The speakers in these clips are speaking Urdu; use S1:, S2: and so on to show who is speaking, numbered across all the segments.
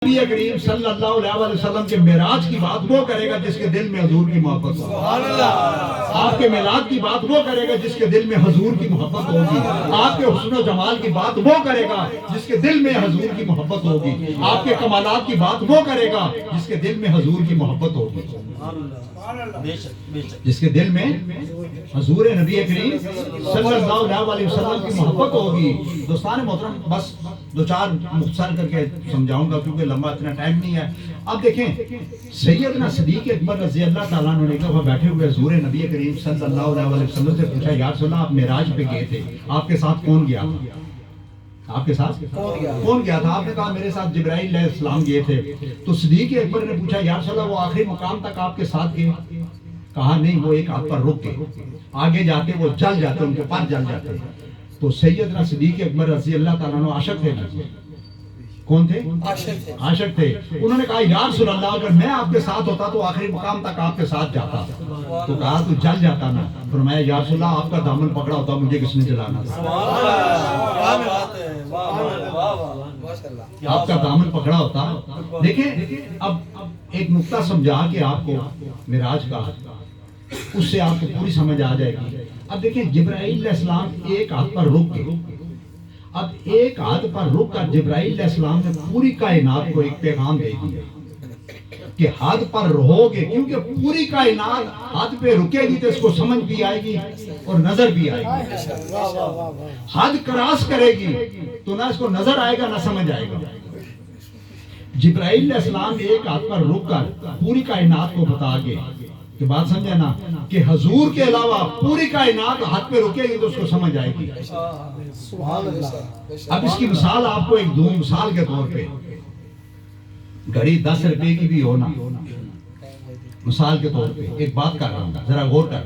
S1: نبی کریم صلی اللہ علیہ وسلم کے معراج کی بات وہ کرے گا جس کے دل میں حضور کی محبت ہو. سبحان اللہ. آپ کے میلاد کی بات وہ کرے گا جس کے دل میں حضور کی محبت ہوگی. آپ کے حسن و جمال کی بات وہ کرے گا جس کے دل میں حضور کی محبت ہوگی. آپ کے کمالات کی بات وہ کرے گا جس کے دل میں حضور کی محبت ہوگی. جس کے دل میں حضور نبی کریم صلی اللہ علیہ وسلم کی محبت ہوگی. دوستان محترم بس دو چار مختصر کر کے سمجھاؤں گا کیونکہ لمبا اتنا ٹائم نہیں ہے. اب دیکھیں سیدنا صدیق اکبر رضی اللہ تعالیٰ عنہ نے کہا بیٹھے ہوئے حضور نبی کریم صلی اللہ علیہ وسلم سے پوچھا یا رسول اللہ آپ معراج پہ گئے تھے, آپ کے ساتھ کون گیا تھا؟ آپ کے ساتھ کون گیا تھا؟ آپ نے کہا میرے ساتھ جبرائیل علیہ السلام گئے تھے. تو صدیق اکبر نے پوچھا یا رسول اللہ وہ آخری مقام تک آپ کے ساتھ گئے؟ کہا نہیں, وہ ایک ہاتھ پر رک گئے, آگے جاتے وہ جل جاتے, ان کے پر جل جاتے. تو سیدنا صدیق اکبر رضی اللہ تعالیٰ عنہ عاشق تھے. کون تھے؟ عاشق تھے. انہوں نے کہا یا رسول اللہ اگر میں آپ کے ساتھ ہوتا تو آخری مقام تک آپ کے ساتھ جاتا. تو کہا تو جل جاتا نا. فرمایا یا رسول اللہ آپ کا دامن پکڑا ہوتا مجھے کس نے جلانا تھا؟ آپ کا دامن پکڑا ہوتا. دیکھیں اب ایک نقطہ سمجھا کہ آپ کو معراج کا, اس سے آپ کو پوری سمجھ آ جائے گی. اب دیکھیں جبرائیل علیہ السلام ایک ہاتھ پر رک گئے. اب ایک ہاتھ پر رک کر جبرائیل علیہ السلام نے پوری کائنات کو ایک پیغام دے دیا کہ ہاتھ پر رہو گے, کیونکہ پوری کائنات ہاتھ پہ رکے گی تو اس کو سمجھ بھی آئے گی اور نظر بھی آئے گی. حد کراس کرے گی تو نہ اس کو نظر آئے گا نہ سمجھ آئے گا. جبرائیل علیہ السلام ایک ہاتھ پر رک کر پوری کائنات کو بتا گئے کہ بات سمجھے نا کہ حضور کے علاوہ پوری کائنات ہاتھ پہ رکے گی تو اس کو سمجھ آئے گی. اب اس کی مثال آپ کو ایک دوں, مثال کے طور پہ گھڑی 10 روپے کی بھی ہو نا, مثال کے طور پہ ایک بات کر رہا ہوں ذرا غور کر,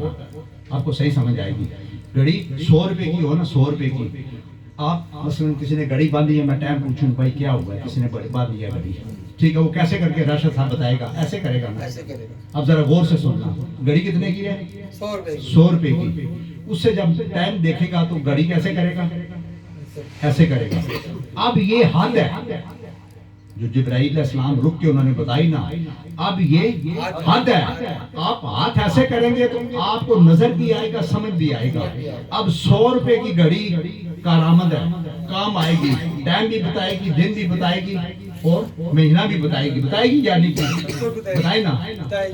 S1: آپ کو صحیح سمجھ آئے گی. گھڑی 100 روپے کی ہو نا, 100 روپے کی, آپ مثلا کسی نے گھڑی باندھی ہے, میں ٹائم پوچھوں بھائی کیا ہوا ہے, کسی نے باندھ لیا گھڑی, ٹھیک ہے, وہ کیسے کر کے راشد صاحب بتائے گا, ایسے کرے گا نا. اب ذرا غور سے سننا, گھڑی کتنے کی ہے؟ 100 روپے کی. اس سے جب ٹائم دیکھے گا تو گھڑی کیسے کرے گا؟ ایسے کرے گا. اب یہ حد ہے جو جبرائیل علیہ السلام رک کے انہوں نے بتائی نا, اب یہ حد ہے. آپ ہاتھ ایسے کریں گے تو آپ کو نظر بھی آئے گا, سمجھ بھی آئے گا. اب 100 روپے کی گھڑی کارآمد ہے, کام آئے گی, ٹائم بھی بتائے گی, دن بھی بتائے گی اور مہینہ بھی بتائے گی یا نہیں بتائے نا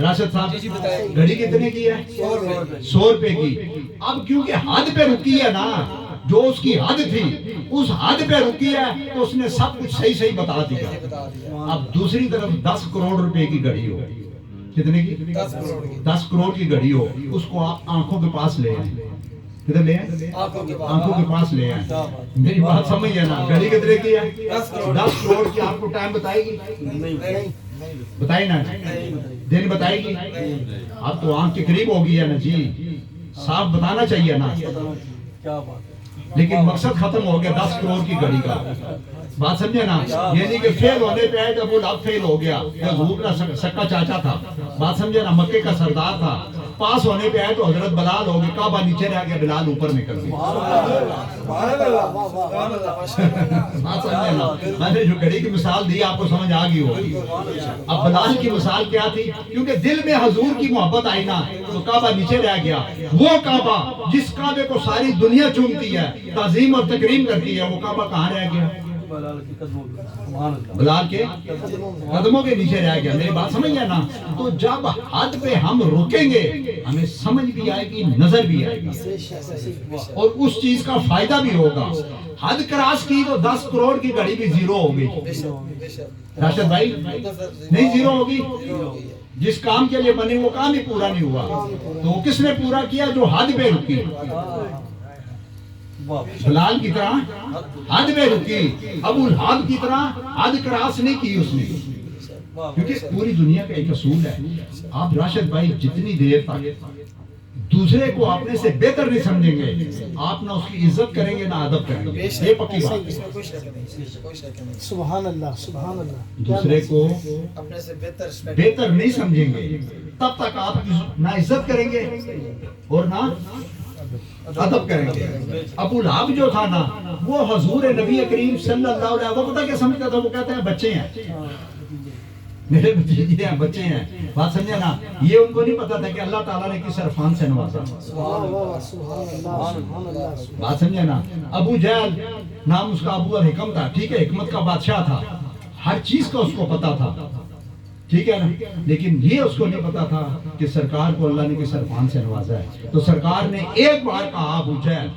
S1: راشد صاحب؟ گھڑی کتنے کی ہے؟ 100 روپے کی. اب کیونکہ حد پہ رکی ہے نا, جو اس کی حد تھی اس حد پہ رکی ہے تو اس نے سب کچھ صحیح صحیح بتا دیا. اب دوسری طرف 10 کروڑ روپے کی گھڑی ہو, کتنے کی؟ 10 کروڑ کی گھڑی ہو, اس کو آپ آنکھوں کے پاس لے آئیں. کدھر لے آئیں؟ آنکھوں کے پاس لے آئیں. میری بات سمجھ ہے نا, گھڑی کتنے کی ہے؟ 10 کروڑ کی. آپ کو ٹائم بتائے گی؟ بتائے نا, دن بتائے گی؟ اب تو آنکھ کے قریب ہو گئی ہے نا جی, صاف بتانا چاہیے نا, لیکن مقصد ختم ہو گیا 10 کروڑ کی گھڑی کا. بات سمجھے نا, یعنی کہ فیل ہونے پہ آئے جب وہ اب فیل ہو گیا, حضور کا سکا چاچا تھا, بات سمجھے نا, مکے کا سردار تھا, پاس ہونے پہ آئے تو حضرت بلال ہو گئے, کعبہ نیچے رہ گیا, بلال اوپر نکل گیا. بات سمجھے نا, میں نے جو گھڑی کی مثال دی آپ کو سمجھ آ گئی ہوگی. اب بلال کی مثال کیا تھی؟ کیونکہ دل میں حضور کی محبت آئی نا تو کعبہ نیچے رہ گیا. وہ کعبہ جس کعبے کو ساری دنیا چومتی ہے, تعظیم اور تکریم کرتی ہے, وہ کعبہ کہاں رہ گیا؟ بلال کے قدموں کے نیچے رہ گیا. میری بات سمجھ گیا نا. تو جب حد پہ ہم رکیں گے ہمیں سمجھ بھی آئے گی, نظر بھی آئے گی اور اس چیز کا فائدہ بھی ہوگا. حد کراس کی تو 10 کروڑ کی گھڑی بھی زیرو ہو گئی. راشد بھائی نہیں زیرو ہوگی, جس کام کے لیے بنے وہ کام ہی پورا نہیں ہوا. تو کس نے پورا کیا؟ جو حد پہ رکی. بلال کی طرح حد میں رکی, ابو الحاد کی طرح حد کراس نہیں کی اس نے. کیونکہ پوری دنیا کا ایک اصول ہے, آپ راشد بھائی جتنی دیر تک دوسرے کو اپنے سے بہتر نہیں سمجھیں گے, آپ نہ اس کی عزت کریں گے نہ ادب کریں گے. یہ پکی بات ہے.
S2: سبحان اللہ, سبحان اللہ.
S1: دوسرے کو اپنے سے بہتر نہیں سمجھیں گے تب تک آپ نہ عزت کریں گے اور نہ ادب کریں گے. ابو لہب جو تھا نا وہ حضور نبی کریم صلی اللہ علیہ وسلم پتہ کیا سمجھتا تھا؟ وہ کہتے ہیں بچے ہیں میرے بھتیجے ہیں, بچے ہیں. بات سمجھے نا, یہ ان کو نہیں پتا تھا کہ اللہ تعالیٰ نے کس عرفان سے نوازا. بات سمجھے نا. ابو جہل نام اس کا ابو الحکم تھا, ٹھیک ہے, حکمت کا بادشاہ تھا, ہر چیز کا اس کو پتا تھا, ٹھیک ہے نا, لیکن یہ اس کو نہیں پتا تھا کہ سرکار کو اللہ نے کس عرفان سے نوازا ہے. تو سرکار نے ایک بار کہا ابو جہل,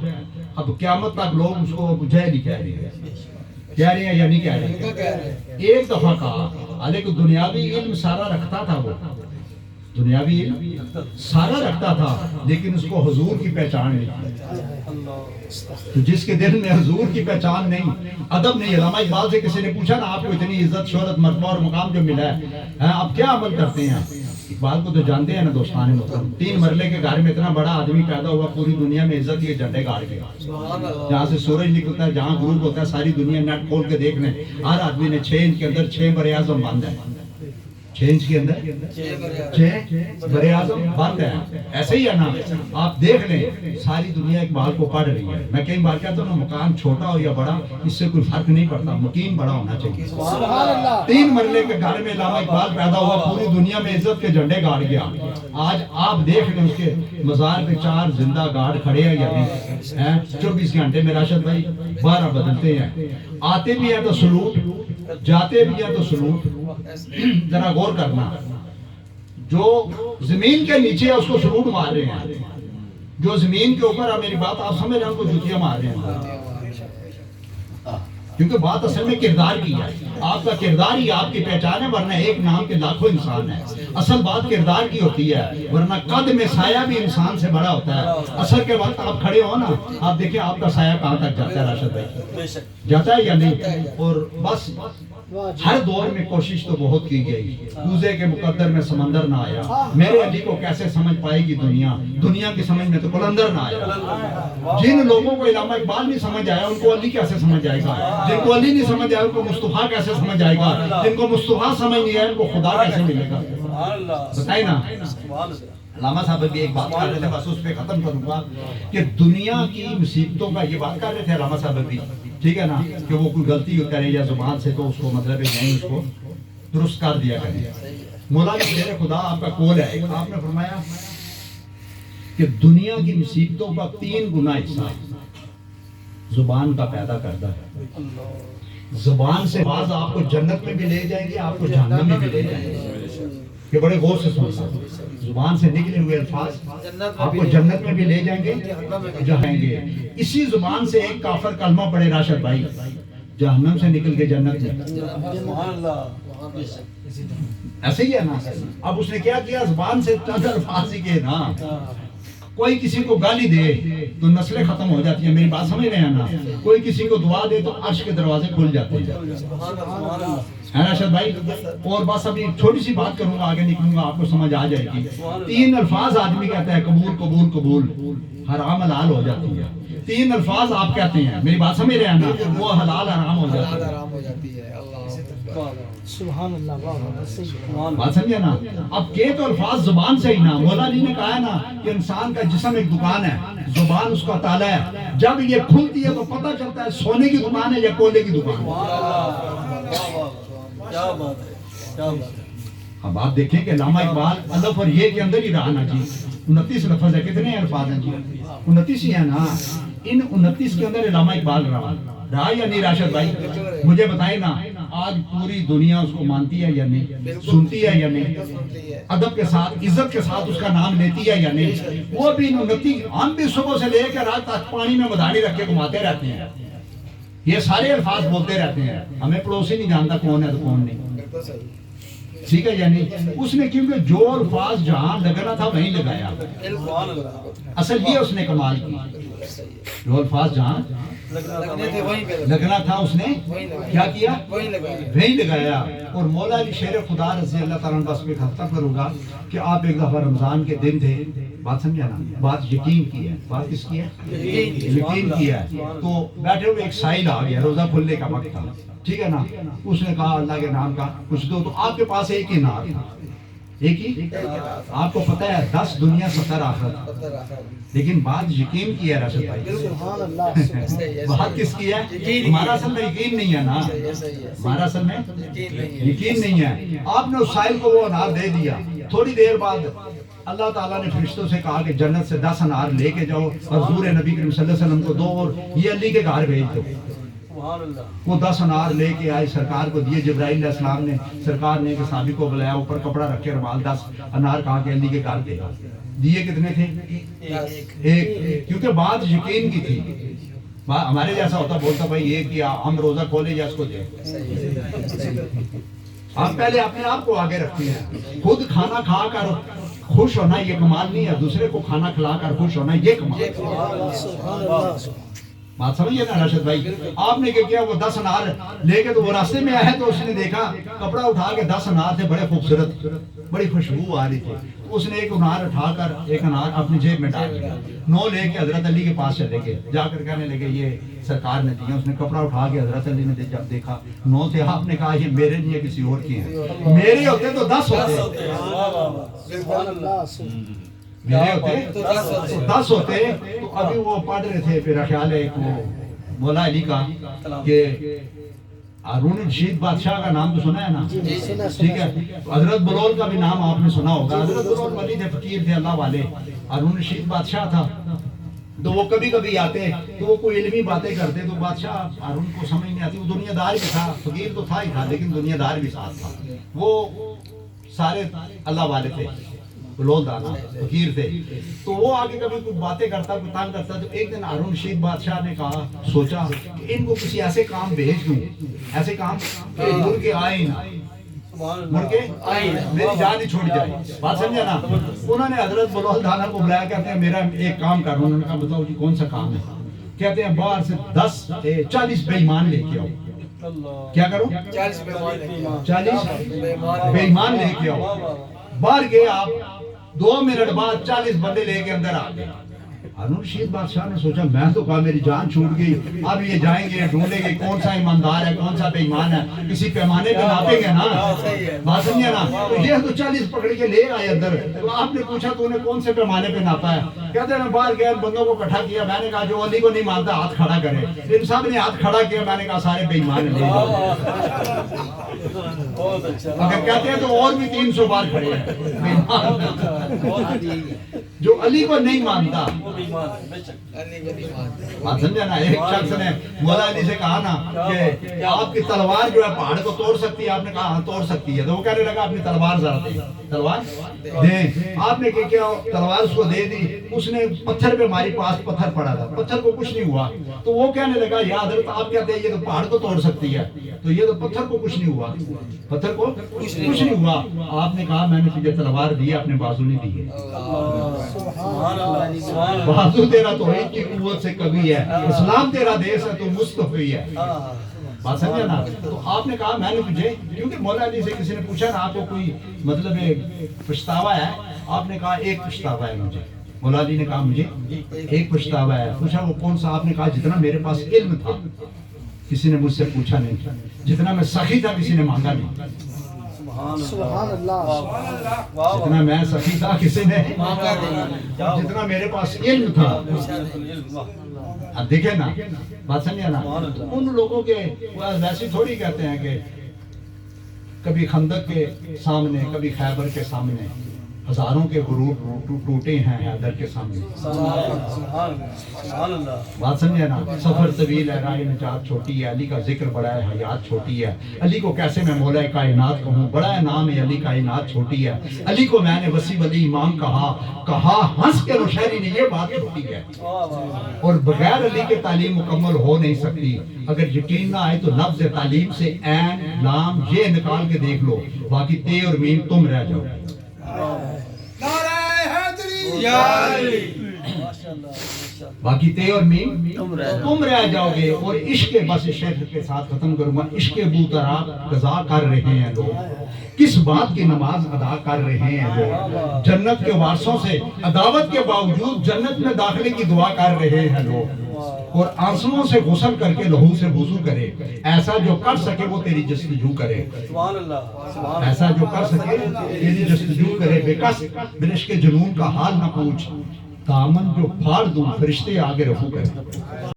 S1: اب قیامت تک لوگ اس کو ابو جہل ہی کہہ رہے ہیں یا نہیں کہہ رہے. ایک دفعہ کہا, لیکن دنیاوی علم سارا رکھتا تھا, وہ دنیاوی علم سارا رکھتا تھا, لیکن اس کو حضور کی پہچان نہیں. تو جس کے دل میں حضور کی پہچان نہیں, ادب نہیں. علامہ اقبال سے کسی نے پوچھا نا, آپ کو اتنی عزت شہرت مرتبہ اور مقام جو ملا ہے آپ کیا عمل کرتے ہیں؟ اقبال کو تو جانتے ہیں نا دوستان محترم, 3 مرلے کے گھر میں اتنا بڑا آدمی پیدا ہوا, پوری دنیا میں عزت کے جھنڈے گاڑ کے, جہاں سے سورج نکلتا ہے, جہاں غروب ہوتا ہے, ساری دنیا نیٹ کھول کے دیکھ لیں, ہر آدمی نے 6 انچ کے اندر 6 بر اعظم باندھا ہے. 6 انچ کے اندر 6 بر اعظم بند ہے. ایسے ہی ہے نا, آپ دیکھ لیں ساری دنیا اقبال کو پڑھ رہی ہے. میں کئی بار کہتا ہوں نا, مکان چھوٹا ہو یا بڑا اس سے کوئی فرق نہیں پڑتا, مکین بڑا ہونا چاہیے. 3 مرلے کے گھر میں علامہ اقبال پیدا ہوا, پوری دنیا میں عزت کے جھنڈے گاڑ گیا. آج آپ دیکھ لیں اس کے مزار پہ 4 زندہ گارڈ کھڑے ہیں یا نہیں, 24 گھنٹے میں راشد بھائی 12 بدلتے ہیں. آتے بھی ہیں تو سلوٹ, جاتے بھی ہیں تو سلوٹ. ذرا غور کرنا, جو زمین کے نیچے ہے اس کو سلوٹ مار رہے ہیں, جو زمین کے اوپر ہے, میری بات آپ سمجھ رہے ہیں, ان کو جوتیاں مار رہے ہیں. کیونکہ بات اصل میں کردار کی ہے. آپ کا کردار ہی آپ کی پہچان ہے, ورنہ ایک نام کے لاکھوں انسان ہیں. اصل بات کردار کی ہوتی ہے, ورنہ قد میں سایہ بھی انسان سے بڑا ہوتا ہے. اثر کے وقت آپ کھڑے ہو نا, آپ دیکھیں آپ کا سایہ کہاں تک جاتا ہے راشد بھائی, جاتا ہے یا نہیں؟ اور بس ہر دور میں کوشش تو بہت کی گئی, کوزے کے مقدر میں سمندر نہ آیا. میرے علی کو کیسے سمجھ پائے گی دنیا, دنیا کی سمجھ میں تو قلندر نہ آیا. جن لوگوں کو علامہ اقبال نہیں سمجھ آیا, ان کو علی کیسے سمجھ آئے گا؟ جن کو علی نہیں سمجھ آیا, ان کو مصطفیٰ کیسے سمجھ آئے گا؟ جن کو مصطفیٰ سمجھ نہیں آیا, ان کو خدا کیسے ملے گا؟ بتائیں نا. علامہ صاحب بھی ایک بات کر رہے تھے, بس اس پہ ختم کروں گا, کہ دنیا کی مصیبتوں کا یہ بات کر رہے تھے علامہ صاحب بھی, ٹھیک ہے نا, کہ وہ کوئی غلطی کرے یا زبان سے تو اس کو مطلب ہے اس کو درست کر دیا کریں. مولا جی شیر خدا آپ کا قول ہے, آپ نے فرمایا کہ دنیا کی مصیبتوں کا 3 گنا حصہ زبان کا پیدا کرتا ہے. زبان سے بعض آپ کو جنت میں بھی لے جائیں گے, آپ کو جہنم میں بھی لے جائیں گے. یہ بڑے غور سے سننا, زبان سے نکلے ہوئے الفاظ آپ کو جنت میں بھی لے جائیں گے, جائیں گے. اسی زبان سے ایک کافر کلمہ پڑھے راشد بھائی, جہنم سے نکل کے جنت میں. ایسے ہی ہے نا. اب اس نے کیا کیا, زبان سے چند الفاظ ہی کے نا, کوئی کسی کو گالی دے تو نسلیں ختم ہو جاتی ہیں. میری بات سمجھ رہے ہیں نا. کوئی کسی کو دعا دے تو عرش کے دروازے کھل جاتے ہیں, ہے نا راشد بھائی. اور بس ابھی چھوٹی سی بات کروں گا, آگے نکلوں گا, آپ کو سمجھ آ جائے گی. 3 الفاظ آدمی کہتا ہے, قبول قبول قبول, حرام حلال ہو جاتی ہے. 3 الفاظ آپ کہتے ہیں, میری بات سمجھ رہے ہیں نا, وہ حلال حرام ہو جاتی ہے.
S2: سبحان اللہ,
S1: بات سمجھے نا. اب کہ تو الفاظ زبان سے ہی نا, مولا علی نے کہا ہے نا کہ انسان کا جسم ایک دکان ہے, زبان اس کا تالا ہے. جب یہ کھلتی ہے تو پتہ چلتا ہے سونے کی دکان ہے یا کوئلے کی دکان ہے. اب آپ دیکھیں کہ علامہ اقبال الف اور یہ کے اندر ہی رہا نا جی. 29 لفظ ہے, کتنے الفاظ ہیں جی؟ 29 ہی ہیں نا. ان 29 کے اندر علامہ اقبال رہا یا نہیں راشد بھائی؟ مجھے بتائیں نا, آج پوری دنیا اس کو مانتی ہے یا نہیں, سنتی ہے یا نہیں, ادب کے ساتھ عزت کے ساتھ اس کا نام لیتی ہے یا نہیں؟ وہ بھی 29, ہم بھی صبح سے لے کر رات تک پانی میں مداری رکھ کے گھماتے رہتے ہیں, یہ سارے الفاظ بولتے رہتے ہیں. ہمیں پڑوسی نہیں جانتا کون ہے تو کون نہیں, ٹھیک ہے یا نہیں. اس نے کیونکہ جو الفاظ جہاں لگنا تھا وہیں لگایا. اصل یہ اس نے کمال کی, جو الفاظ جہاں لگنا تھا اس نے کیا کیا, وہیں لگایا. اور مولا علی شیر خدا رضی اللہ تعالیٰ عنہ, بس میں ختم کروں گا کہ آپ ایک دفعہ رمضان کے دن تھے, بات سمجھا نا, بات یقین کی ہے, بات کس کی ہے, یقین کی ہے. تو بیٹھے ہوئے ایک سائل آ گیا, روزہ کھلنے کا وقت تھا, ٹھیک ہے نا. اس نے کہا اللہ کے نام کا کچھ دو, تو آپ کے پاس ایک ہی نار تھا, ایک ہی آپ کو پتہ ہے 10 دنیا 70 آخرت، لیکن بات یقین کی ہے راشد بھائی،
S2: سبحان اللہ
S1: بات کس کی ہے؟ ہمارا اصل میں یقین نہیں ہے نا، ہمارا اصل میں یقین نہیں ہے۔ آپ نے اس سائل کو وہ انار دے دیا، تھوڑی دیر بعد اللہ تعالیٰ نے فرشتوں سے کہا کہ جنت سے 10 انار لے کے جاؤ اور حضور نبی کریم صلی اللہ علیہ وسلم کو دو اور یہ علی کے گھر بھیج دو۔ وہ 10 انار لے کے آئے، سرکار کو دیے۔ جبرائیل علیہ السلام نے سرکار نے کہ صحابی کو بلایا، اوپر کپڑا رکھ کے رومال 10 انار کہا کہ علی کے گھر دے۔ دیے کتنے تھے؟ ایک، کیونکہ بات یقین کی تھی۔ ہمارے جیسا ہوتا بولتا بھائی یہ کیا، ہم روزہ کھولے یا اس کو دیں۔ آپ پہلے اپنے آپ کو آگے رکھتے ہیں۔ خود کھانا کھا کر خوش ہونا یہ کمال نہیں ہے، دوسرے کو کھانا کھلا کر خوش ہونا یہ کمال ہے۔ بات سمجھیے نا راشد بھائی، آپ نے کیا وہ 10 انار لے کے تو وہ راستے میں آئے تو اس نے دیکھا کپڑا اٹھا کے 10 انار تھے، بڑے خوبصورت، بڑی خوشبو آ رہی تھی۔ اس نے ایک انار اٹھا کر ایک انار اپنی جیب میں ڈال دیا، 9 لے کے حضرت علی کے پاس چلے گئے، جا کر کہنے لگے یہ سرکار نے دیا۔ اس نے کپڑا اٹھا کے حضرت علی نے جب دیکھا 9 تھے، آپ نے کہا یہ میرے نہیں ہے کسی اور کی ہیں، میرے ہوتے تو 10 ہوتے،
S2: سبحان اللہ
S1: میرے ہوتے تو 10 ہوتے۔ تو ابھی وہ پڑھ رہے تھے، میرا خیال ہے وہ مولا علی کا کہ ہارون رشید بادشاہ کا نام تو سنا ہے نا، ٹھیک ہے۔ حضرت بلول کا بھی نام آپ نے سنا ہوگا۔ حضرت بلول ولی تھے، فقیر تھے، اللہ والے۔ ہارون رشید بادشاہ تھا، تو وہ کبھی کبھی آتے تو وہ کوئی علمی باتیں کرتے تو بادشاہ ہارون کو سمجھ نہیں آتی۔ وہ دنیا دار بھی تھا، فقیر تو تھا ہی تھا لیکن دنیا دار بھی ساتھ تھا۔ وہ سارے اللہ والے تھے، بلول دانا فقیر تھے۔ تو وہ آگے کبھی کوئی باتیں کرتا، کوئی تنگ کرتا۔ تو ایک دن ہارون رشید بادشاہ نے کہا، سوچا کہ ان کو کسی ایسے کام بھیج دوں، ایسے کام کہ مڑ کے آئے ہی نہ، مڑ کے میری جان ہی چھوڑ جائے۔ بات سمجھا نا؟ انہوں نے حضرت بلول دانا کو بلایا، کہتے ہیں میرا ایک کام کروں۔ انہوں نے کہا بتاؤ جی کون سا کام ہے؟ کہتے ہیں باہر سے 40 بے ایمان لے کے آؤ۔ کیا کرو؟ 40 بے ایمان لے کے آؤ۔ باہر گئے آپ، 2 منٹ بعد 40 بندے لے کے اندر آ گئے۔ ہارون رشید بادشاہ نے سوچا میں تو کہا میری جان چھوٹ گئی، اب یہ جائیں گے ڈھونڈیں گے کون سا ایماندار ہے کون سا بے ایمان ہے، کسی پیمانے پہ ناپیں گے نا۔ بات سمجھے نا؟ تو یہ تو 40 پکڑ کے لے آئے اندر۔ تو آپ نے پوچھا تو انہیں کون سے پیمانے پہ ناپا ہے؟ کہتے ہیں باہر گئے، بندوں کو اکٹھا کیا، میں نے کہا جو علی کو نہیں مانتا ہاتھ کھڑا کرے۔ ان سب نے ہاتھ کھڑا کیا، میں نے کہا سارے بے ایمان لے جاؤ۔ اگر کہتے ہیں تو اور بھی 300 بار کھڑے ہیں جو علی کو نہیں مانتا۔ بات سمجھا نا؟ ایک شخص نے مولا علی سے کہا نا کہ آپ کی تلوار جو ہے پہاڑ کو توڑ سکتی ہے؟ آپ نے کہا ہاں توڑ سکتی ہے۔ تو وہ کہنے لگا اپنی تلوار ذرا دیں، تلوار دیں۔ آپ نے کیا تلوار اس کو دے دی، اس نے پتھر پہ ماری، پاس پتھر پڑا تھا، پتھر کو کچھ نہیں ہوا۔ تو وہ کہنے لگا یا حضرت آپ کہتے ہیں یہ تو پہاڑ کو توڑ سکتی ہے، تو یہ تو پتھر کو کچھ نہیں ہوا، پتھر کو کچھ نہیں ہوا۔ آپ نے کہا میں نے تجھے تلوار دی ہے، اپنے بازو نہیں دی ہے۔ بازو تیرا توحید کی قوت سے کبھی ہے، اسلام تیرا دیس ہے تو مصطفی ہے۔ بات سمجھا نا؟ تو آپ نے کہا میں نے تجھے، کیونکہ مولا علی سے کسی نے پوچھا نا آپ کو کوئی مطلب پچھتاوا ہے؟ آپ نے کہا ایک پچھتاوا ہے مجھے۔ مولا علی نے کہا مجھے ایک پچھتاوا ہے۔ پوچھا وہ کون سا؟ آپ نے کہا جتنا میرے پاس علم تھا کسی نے مجھ سے پوچھا نہیں، جتنا میں سخی تھا کسی نے مانگا نہیں۔
S2: سبحان اللہ
S1: جتنا میں سخی تھا کسی نے مانگا نہیں، جتنا میرے پاس علم تھا۔ اب دیکھیں نا، بات سمجھے نا؟ ان لوگوں کے ویسے تھوڑی کہتے ہیں کہ کبھی خندق کے سامنے، کبھی خیبر کے سامنے ہزاروں کے غروب ٹوٹے ہیں حیدر کے سامنے۔ بات سمجھے نا؟ سفر طویل ہے، راہ نجات چھوٹی ہے، علی کا ذکر بڑا ہے، حیات چھوٹی ہے۔ علی کو کیسے میں مولا کائنات کہوں، بڑا ہے نام ہے علی، کائنات چھوٹی ہے۔ علی کو میں نے وسیع ولی امام کہا ہنس کے نوشہری نے یہ بات چھوٹی ہے۔ اور بغیر علی کے تعلیم مکمل ہو نہیں سکتی۔ اگر یقین نہ آئے تو لفظ تعلیم سے عین لام یہ نکال کے دیکھ لو، باقی تے اور میم تم رہ جاؤ۔ باقی تے اور میم تم رہ جاؤ گے۔ اور عشق بس شیخ کے ساتھ ختم کروں گا، عشق بوترا قضا کر رہے ہیں لوگ، کس بات کی نماز ادا کر رہے ہیں لوگ، جنت کے وارثوں سے عداوت کے باوجود جنت میں داخلے کی دعا کر رہے ہیں لوگ۔ اور آنسوؤں سے غسل کر کے لہو سے وضو کرے، ایسا جو کر سکے وہ تیری جستجو کرے،
S2: سبحان اللہ
S1: ایسا جو کر سکے تیری جستجو کرے، بے کس برش کے جنون کا حال نہ پوچھ، دامن جو پھاڑ دوں فرشتے آگے رفو کرے۔